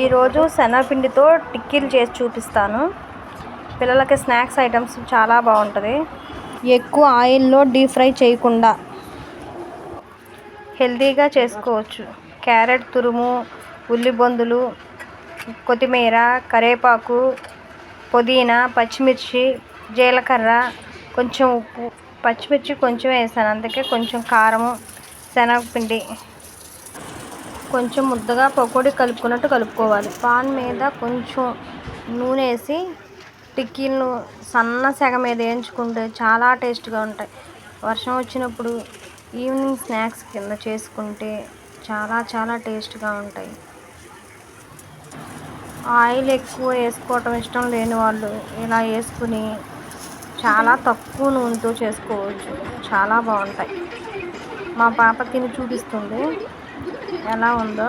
ఈరోజు శనగపిండితో టిక్కీలు చేసి చూపిస్తాను. పిల్లలకి స్నాక్స్ ఐటమ్స్ చాలా బాగుంటుంది. ఎక్కువ ఆయిల్లో డీప్ ఫ్రై చేయకుండా హెల్తీగా చేసుకోవచ్చు. క్యారెట్ తురుము, ఉల్లిబొందులు, కొత్తిమీర, కరివేపాకు, పుదీనా, పచ్చిమిర్చి, జీలకర్ర, కొంచెం ఉప్పు. పచ్చిమిర్చి కొంచెం వేసాను, అందుకే కొంచెం కారము, శనగపిండి కొంచెం ముద్దగా పకోడీ కలుపుకున్నట్టు కలుపుకోవాలి. పాన్ మీద కొంచెం నూనె వేసి టిక్కీలను సన్న సెగ మీద వేయించుకుంటే చాలా టేస్ట్గా ఉంటాయి. వర్షం వచ్చినప్పుడు ఈవినింగ్ స్నాక్స్ కింద చేసుకుంటే చాలా టేస్ట్గా ఉంటాయి. ఆయిల్ ఎక్కువ వేసుకోవటం ఇష్టం లేని వాళ్ళు ఇలా వేసుకుని చాలా తక్కువ నూనెతో చేసుకోవచ్చు. చాలా బాగుంటాయి. మా పాప తిని చూపిస్తుంది ఎలా ఉందో.